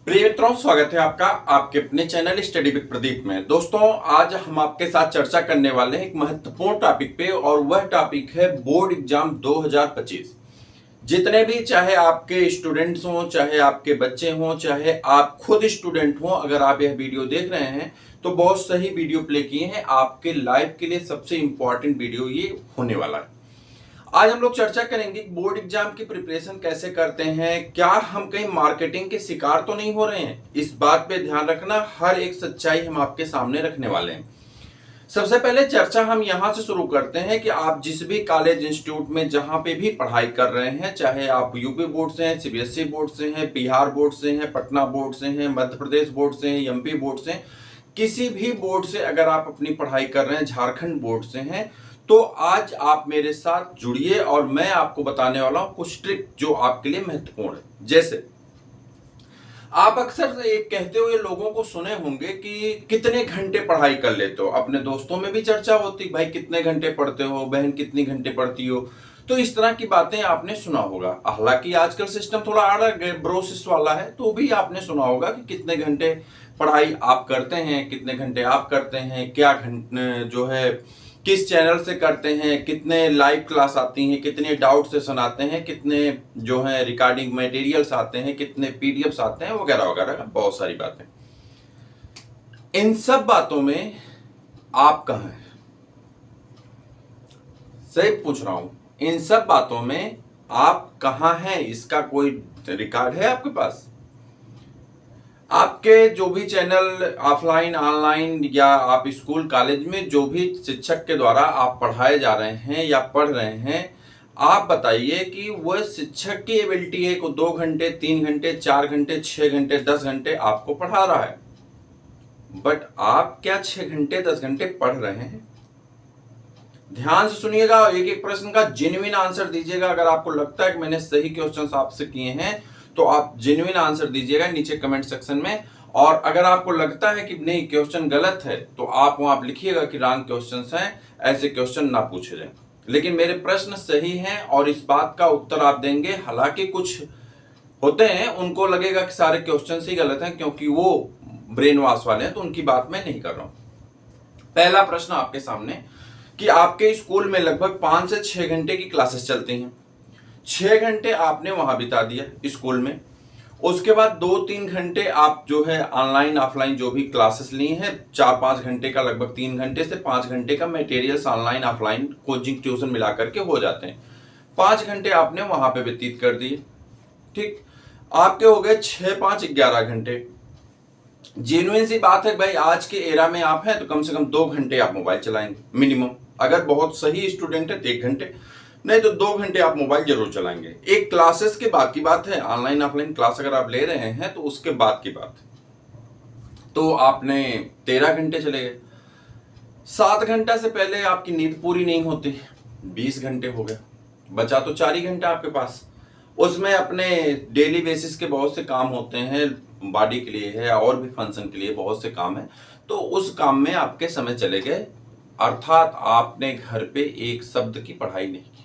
प्रिय मित्रों, स्वागत है आपका आपके अपने चैनल स्टडी विद प्रदीप में। दोस्तों, आज हम आपके साथ चर्चा करने वाले हैं एक महत्वपूर्ण टॉपिक पे, और वह टॉपिक है बोर्ड एग्जाम 2025। जितने भी, चाहे आपके स्टूडेंट्स हों, चाहे आपके बच्चे हों, चाहे आप खुद स्टूडेंट हों, अगर आप यह वीडियो देख रहे हैं तो बहुत सही वीडियो प्ले किए हैं। आपके लाइफ के लिए सबसे इंपॉर्टेंट वीडियो ये होने वाला है। आज हम लोग चर्चा करेंगे बोर्ड एग्जाम की प्रिपरेशन कैसे करते हैं, क्या हम कहीं मार्केटिंग के शिकार तो नहीं हो रहे हैं। इस बात पे ध्यान रखना, हर एक सच्चाई हम आपके सामने रखने वाले हैं। सबसे पहले चर्चा हम यहां से शुरू करते हैं कि आप जिस भी कॉलेज इंस्टीट्यूट में जहां पे भी पढ़ाई कर रहे हैं, चाहे आप यूपी बोर्ड से हैं, सीबीएसई बोर्ड से हैं, बिहार बोर्ड से हैं, पटना बोर्ड से हैं, मध्य प्रदेश बोर्ड से हैं, एमपी बोर्ड से हैं, किसी भी बोर्ड से अगर आप अपनी पढ़ाई कर रहे हैं, झारखंड बोर्ड से हैं, तो आज आप मेरे साथ जुड़िए और मैं आपको बताने वाला हूं कुछ ट्रिक जो आपके लिए महत्वपूर्ण है। जैसे आप अक्सर एक कहते हुए लोगों को सुने होंगे कि कितने घंटे पढ़ाई कर लेते हो। अपने दोस्तों में भी चर्चा होती, भाई कितने घंटे पढ़ते हो, बहन कितनी घंटे पढ़ती हो। तो इस तरह की बातें आपने सुना होगा। हालांकि आजकल सिस्टम थोड़ा अलग है, ब्रोसिस वाला है, तो भी आपने सुना होगा कि कितने घंटे पढ़ाई आप करते हैं, कितने घंटे आप करते हैं, क्या घंटे जो है किस चैनल से करते हैं, कितने लाइव क्लास आती हैं, कितने डाउट सेशन आते हैं, कितने जो है रिकॉर्डिंग मटेरियल्स आते हैं, कितने पीडीएफ्स आते हैं, वगैरह वगैरह, बहुत सारी बातें। इन सब बातों में आप कहां हैं? सही पूछ रहा हूं, इन सब बातों में आप कहां हैं? इसका कोई रिकॉर्ड है आपके पास? आपके जो भी चैनल ऑफलाइन, ऑनलाइन, या आप स्कूल कॉलेज में जो भी शिक्षक के द्वारा आप पढ़ाए जा रहे हैं या पढ़ रहे हैं, आप बताइए कि वह शिक्षक की एबिलिटी है को 2 घंटे, 3 घंटे, 4 घंटे, 6 घंटे, 10 घंटे आपको पढ़ा रहा है। बट आप क्या 6 घंटे 10 घंटे पढ़ रहे हैं? ध्यान से सुनिएगा, एक एक प्रश्न का जेन्युइन आंसर दीजिएगा। अगर आपको लगता है कि मैंने सही क्वेश्चंस आपसे किए हैं तो आप जेन्युइन आंसर दीजिएगा नीचे कमेंट सेक्शन में। और अगर आपको लगता है कि नहीं क्वेश्चन गलत है तो आप वहां लिखिएगा कि रॉन्ग क्वेश्चंस हैं, ऐसे क्वेश्चन ना पूछे जाए। लेकिन मेरे प्रश्न सही हैं और इस बात का उत्तर आप देंगे। हालांकि कुछ होते हैं उनको लगेगा कि सारे क्वेश्चन ही गलत हैं क्योंकि वो ब्रेन वॉश वाले हैं, तो उनकी बात मैं नहीं कर रहा हूं। पहला प्रश्न आपके सामने कि आपके स्कूल में लगभग 5 से 6 घंटे की क्लासेस चलती हैं। 6 घंटे आपने वहां बिता दिया स्कूल में। उसके बाद 2-3 घंटे आप जो है ऑनलाइन ऑफलाइन जो भी क्लासेस ली हैं, 4-5 घंटे का, लगभग 3 घंटे से 5 घंटे का materials online offline coaching tuition मिला करके हो जाते हैं। 5 घंटे आपने वहां पे व्यतीत कर दिए। ठीक, आपके हो गए 6-5-11 घंटे। जेन्युइन सी बात है भाई, आज के एरा में आप हैं तो कम से कम 2 घंटे आप मोबाइल चलाएंगे मिनिमम। अगर बहुत सही स्टूडेंट है तो 1 घंटे, नहीं तो 2 घंटे आप मोबाइल जरूर चलाएंगे। एक क्लासेस के बाद की बात है, ऑनलाइन ऑफलाइन क्लास अगर आप ले रहे हैं तो उसके बाद की बात, तो आपने 13 घंटे चले गए। 7 घंटा से पहले आपकी नींद पूरी नहीं होती, 20 घंटे हो गए। बचा तो 4 ही घंटा आपके पास। उसमें अपने डेली बेसिस के बहुत से काम होते हैं, बॉडी के लिए है और भी फंक्शन के लिए बहुत से काम है, तो उस काम में आपके समय चले गए, अर्थात आपने घर पे एक शब्द की पढ़ाई नहीं की।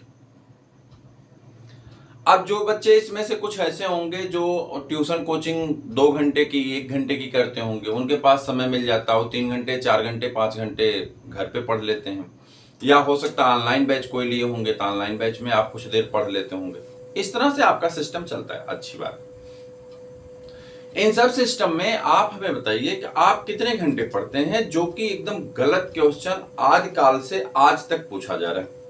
अब जो बच्चे इसमें से कुछ ऐसे होंगे जो ट्यूशन कोचिंग 2 घंटे की, 1 घंटे की करते होंगे, उनके पास समय मिल जाता हो, 3 घंटे, 4 घंटे, 5 घंटे घर पे पढ़ लेते हैं। या हो सकता है ऑनलाइन बैच कोई लिए होंगे तो ऑनलाइन बैच में आप कुछ देर पढ़ लेते होंगे। इस तरह से आपका सिस्टम चलता है, अच्छी बात। इन सब सिस्टम में आप हमें बताइए कि आप कितने घंटे पढ़ते हैं, जो कि एकदम गलत क्वेश्चन आदिकाल से आज तक पूछा जा रहा है।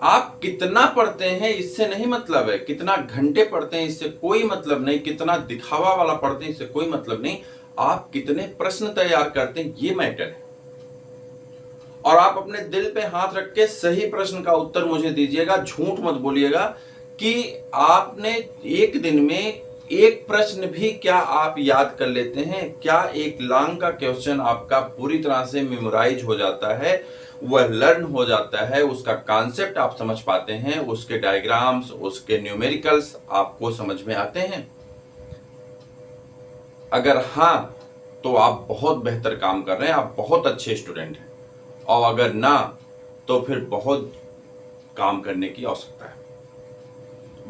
आप कितना पढ़ते हैं इससे नहीं मतलब है, कितना घंटे पढ़ते हैं इससे कोई मतलब नहीं, कितना दिखावा वाला पढ़ते हैं इससे कोई मतलब नहीं, आप कितने प्रश्न तैयार करते हैं ये मैटर है। और आप अपने दिल पे हाथ रख के सही प्रश्न का उत्तर मुझे दीजिएगा, झूठ मत बोलिएगा कि आपने एक दिन में एक प्रश्न भी क्या आप याद कर लेते हैं? क्या एक लॉन्ग का क्वेश्चन आपका पूरी तरह से मेमोराइज हो जाता है, वह लर्न हो जाता है, उसका कॉन्सेप्ट आप समझ पाते हैं, उसके डायग्राम्स, उसके न्यूमेरिकल्स आपको समझ में आते हैं? अगर हां तो आप बहुत बेहतर काम कर रहे हैं, आप बहुत अच्छे स्टूडेंट हैं। और अगर ना तो फिर बहुत काम करने की आवश्यकता है।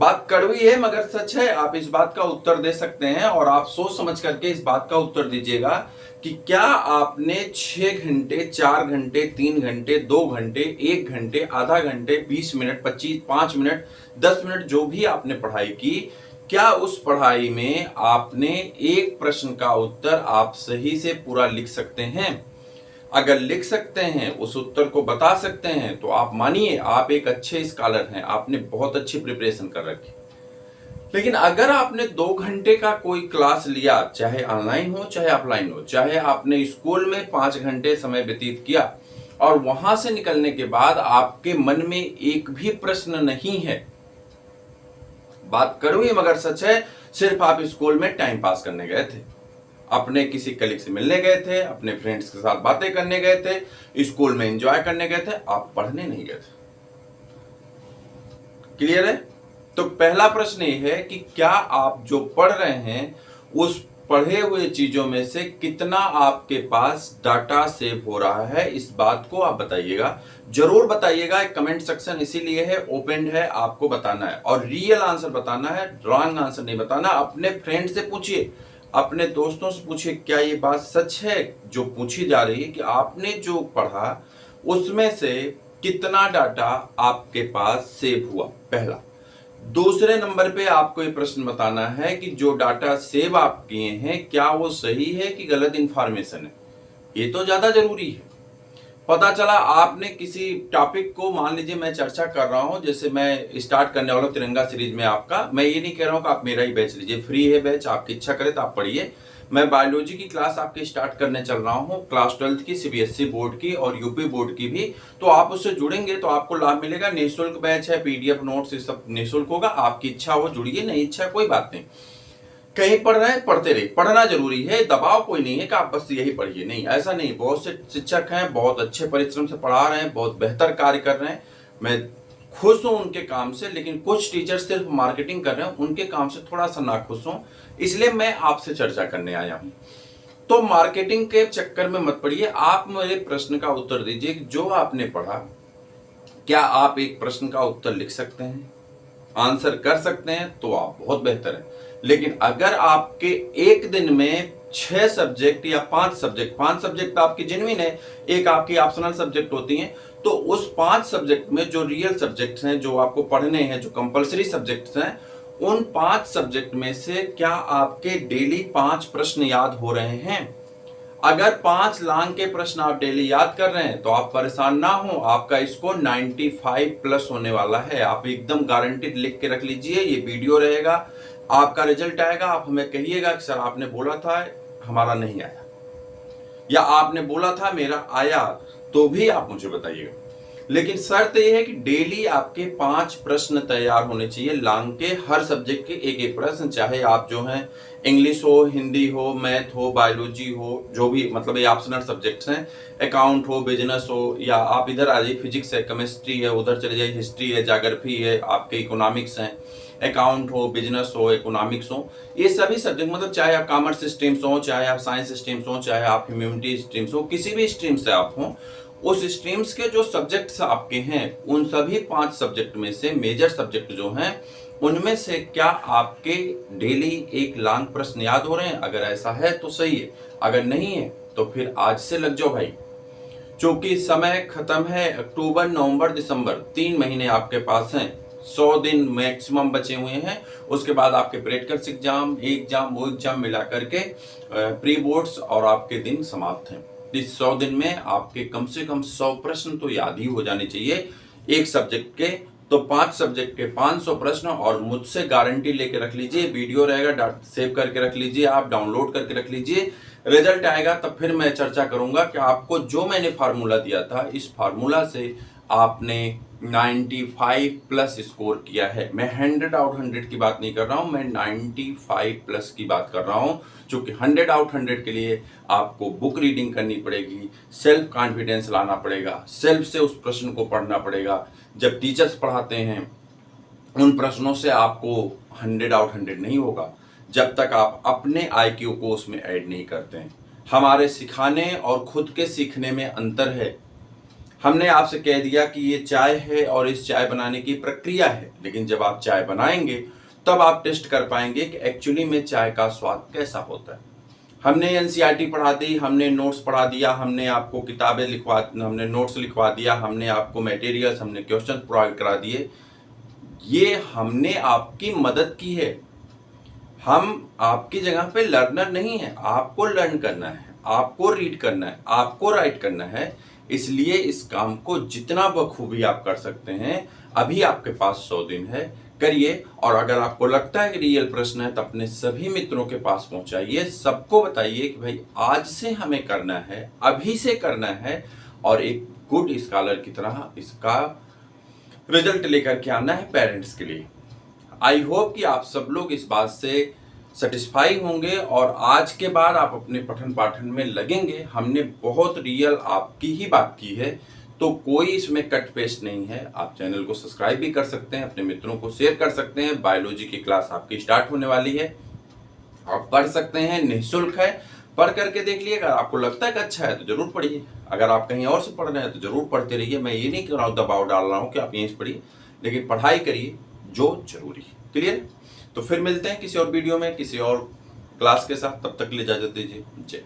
बात कड़वी है मगर सच है। आप इस बात का उत्तर दे सकते हैं और आप सोच समझ करके इस बात का उत्तर दीजिएगा कि क्या आपने 6 घंटे, 4 घंटे, 3 घंटे, 2 घंटे, 1 घंटे, आधा घंटे, 20 मिनट, 25, 5 मिनट, 10 मिनट जो भी आपने पढ़ाई की, क्या उस पढ़ाई में आपने एक प्रश्न का उत्तर आप सही से पूरा लिख सकते हैं? अगर लिख सकते हैं, उस उत्तर को बता सकते हैं, तो आप मानिए आप एक अच्छे स्कॉलर हैं, आपने बहुत अच्छी प्रिपरेशन कर रखी। लेकिन अगर आपने 2 घंटे का कोई क्लास लिया, चाहे ऑनलाइन हो चाहे ऑफलाइन हो, चाहे आपने स्कूल में 5 घंटे समय व्यतीत किया और वहां से निकलने के बाद आपके मन में एक भी प्रश्न नहीं है, बात कड़वी मगर सच है, सिर्फ आप स्कूल में टाइम पास करने गए थे, अपने किसी कलीग से मिलने गए थे, अपने फ्रेंड्स के साथ बातें करने गए थे, स्कूल में एंजॉय करने गए थे, आप पढ़ने नहीं गए थे। क्लियर है? तो पहला प्रश्न ये है कि क्या आप जो पढ़ रहे हैं उस पढ़े हुए चीजों में से कितना आपके पास डाटा सेव हो रहा है, इस बात को आप बताइएगा, जरूर बताइएगा। एक कमेंट सेक्शन इसीलिए है, ओपन है, आपको बताना है और रियल आंसर बताना है, रॉन्ग आंसर नहीं बताना। अपने फ्रेंड से पूछिए, अपने दोस्तों से पूछिए, क्या ये बात सच है जो पूछी जा रही है कि आपने जो पढ़ा उसमें से कितना डाटा आपके पास सेव हुआ, पहला। दूसरे नंबर पे आपको ये प्रश्न बताना है कि जो डाटा सेव आप किए हैं क्या वो सही है कि गलत इंफॉर्मेशन है, ये तो ज्यादा जरूरी है। पता चला आपने किसी टॉपिक को, मान लीजिए मैं चर्चा कर रहा हूं, जैसे मैं स्टार्ट करने वाला हूं तिरंगा सीरीज में आपका, मैं ये नहीं कह रहा हूं कि आप मेरा ही बैच लीजिए, फ्री है बैच, आपकी इच्छा करे तो आप पढ़िए। मैं बायोलॉजी की क्लास आपकी स्टार्ट करने चल रहा हूं, क्लास 12th की, सीबीएसई बोर्ड की और यूपी बोर्ड की भी, तो आप उससे जुड़ेंगे तो आपको लाभ मिलेगा। निःशुल्क बैच है, पीडीएफ नोट्स ये सब निःशुल्क होगा, आपकी इच्छा हो जुड़िए, नहीं इच्छा कोई बात नहीं। कहीं पढ़ रहे हैं पढ़ते रहिए, पढ़ना जरूरी है, दबाव कोई नहीं है कि आप बस यही पढ़िए, नहीं ऐसा नहीं। बहुत से शिक्षक हैं, बहुत अच्छे परिश्रम से पढ़ा रहे हैं, बहुत बेहतर कार्य कर रहे हैं, मैं खुश हूं उनके काम से। लेकिन कुछ टीचर सिर्फ मार्केटिंग कर रहे हैं, उनके काम से थोड़ा सा नाखुश हूं, इसलिए मैं आपसे चर्चा करने आया हूं। तो मार्केटिंग के चक्कर में मत पड़िए, आप मेरे प्रश्न का उत्तर दीजिए कि जो आपने पढ़ा, क्या आप एक प्रश्न का उत्तर लिख सकते हैं, आंसर कर सकते हैं, तो आप बहुत बेहतर है। लेकिन अगर आपके एक दिन में 6 सब्जेक्ट या 5 सब्जेक्ट आपकी जेन्युइन है, एक आपकी ऑप्शनल सब्जेक्ट होती हैं, तो उस 5 सब्जेक्ट में जो रियल सब्जेक्ट्स हैं, जो आपको पढ़ने हैं, जो कंपलसरी सब्जेक्ट्स हैं, उन 5 सब्जेक्ट में से क्या आपके डेली 5 प्रश्न याद हो रहे हैं? अगर 5 लाख के प्रश्न आप डेली याद कर रहे हैं तो आप परेशान ना हो, आपका स्कोर 95 प्लस होने वाला है। आप एकदम गारंटीड लिख के रख लीजिए, ये वीडियो रहेगा, आपका रिजल्ट आएगा, आप हमें कहिएगा कि सर आपने बोला था हमारा नहीं आया, या आपने बोला था मेरा आया, तो भी आप मुझे बताइएगा। लेकिन शर्त यह है कि डेली आपके 5 प्रश्न तैयार होने चाहिए, लॉन्ग के, हर सब्जेक्ट के एक एक प्रश्न, चाहे आप जो हैं इंग्लिश हो, हिंदी हो, मैथ हो, बायोलॉजी हो, जो भी मतलब ये ऑप्शनल सब्जेक्ट्स हैं, अकाउंट हो, बिजनेस हो, या आप इधर आ जाइए, फिजिक्स है, केमिस्ट्री है, उधर चले जाइए, हिस्ट्री है, ज्योग्राफी है, आपके इकोनॉमिक्स हैं, अकाउंट हो, बिजनेस हो, इकोनॉमिक्स हो, ये सभी सब्जेक्ट, मतलब चाहे आप कॉमर्स स्ट्रीम्स हो, चाहे आप साइंस स्ट्रीम्स हो, चाहे आप ह्यूमैनिटी स्ट्रीम्स हो, किसी भी स्ट्रीम से आप हो, उस स्ट्रीम्स के जो सब्जेक्ट्स आपके हैं, उन सभी 5 सब्जेक्ट में से मेजर सब्जेक्ट जो हैं, उनमें से क्या आपके डेली एक लॉन्ग प्रश्न याद हो रहे हैं? अगर ऐसा है तो सही है, अगर नहीं है तो फिर आज से लग जाओ भाई, क्योंकि समय खत्म है। अक्टूबर, नवंबर, दिसंबर 3 महीने आपके पास हैं, 100 दिन मैक्सिमम बचे हुए हैं। उसके बाद आपके प्रैक्टिकल्स एग्जाम, वो एग्जाम मिला करके प्री बोर्ड्स और आपके दिन समाप्त हैं। इस 100 दिन में आपके कम से कम 100 प्रश्न तो याद ही हो जाने चाहिए एक सब्जेक्ट के। तो 5 सब्जेक्ट के 500 प्रश्न, और मुझसे गारंटी लेके रख लीजिए, वीडियो रहेगा, सेव करके रख लीजिए, आप डाउनलोड करके रख लीजिए। रिजल्ट आएगा तब फिर मैं चर्चा करूंगा कि आपको जो मैंने फार्मूला दिया था, इस फार्मूला से आपने 95 प्लस स्कोर किया है। मैं 100 आउट 100 की बात नहीं कर रहा हूं, मैं 95 प्लस की बात कर रहा हूं, क्योंकि 100 आउट 100 के लिए आपको बुक रीडिंग करनी पड़ेगी, सेल्फ कॉन्फिडेंस लाना पड़ेगा, सेल्फ से उस प्रश्न को पढ़ना पड़ेगा। जब टीचर्स पढ़ाते हैं उन प्रश्नों से आपको 100 आउट 100 नहीं होगा जब तक आप अपने IQ को उसमें ऐड नहीं करते हैं। हमारे सिखाने और खुद के सीखने में अंतर है। हमने आपसे कह दिया कि ये चाय है और इस चाय बनाने की प्रक्रिया है, लेकिन जब आप चाय बनाएंगे तब आप टेस्ट कर पाएंगे कि एक्चुअली में चाय का स्वाद कैसा होता है। हमने एनसीईआरटी पढ़ा दी, हमने नोट्स पढ़ा दिया, हमने आपको किताबें लिखवा, हमने नोट्स लिखवा दिया, हमने आपको मटेरियल्स, हमने क्वेश्चन प्रोवाइड करा दिए। ये हमने आपकी मदद की है, हम आपकी जगह पे लर्नर नहीं है। आपको लर्न करना है, आपको रीड करना है, आपको राइट करना है। इसलिए इस काम को जितना बखूबी आप कर सकते हैं, अभी आपके पास 100 दिन है, करिए। और अगर आपको लगता है कि रियल प्रश्न है तो अपने सभी मित्रों के पास पहुंचाइए, सबको बताइए कि भाई आज से हमें करना है, अभी से करना है, और एक गुड स्कॉलर की तरह इसका रिजल्ट लेकर के आना है पेरेंट्स के लिए। आई होप कि आप सब लोग इस बात से सेटिस्फाई होंगे और आज के बाद आप अपने पठन पाठन में लगेंगे। हमने बहुत रियल आपकी ही बात की है, तो कोई इसमें कट पेस्ट नहीं है। आप चैनल को सब्सक्राइब भी कर सकते हैं, अपने मित्रों को शेयर कर सकते हैं। बायोलॉजी की क्लास आपकी स्टार्ट होने वाली है, आप पढ़ सकते हैं, निःशुल्क है। पढ़ करके देख लिए, अगर आपको लगता है कि अच्छा है तो जरूर पढ़िए। अगर आप कहीं और से पढ़ रहे हैं तो जरूर पढ़ते रहिए। मैं ये नहीं कह रहा हूँ, दबाव डाल रहा हूँ कि आप यहीं से पढ़िए, लेकिन पढ़ाई करिए जो जरूरी है। क्लियर? तो फिर मिलते हैं किसी और वीडियो में, किसी और क्लास के साथ। तब तक के लिए इजाजत दीजिए। जय।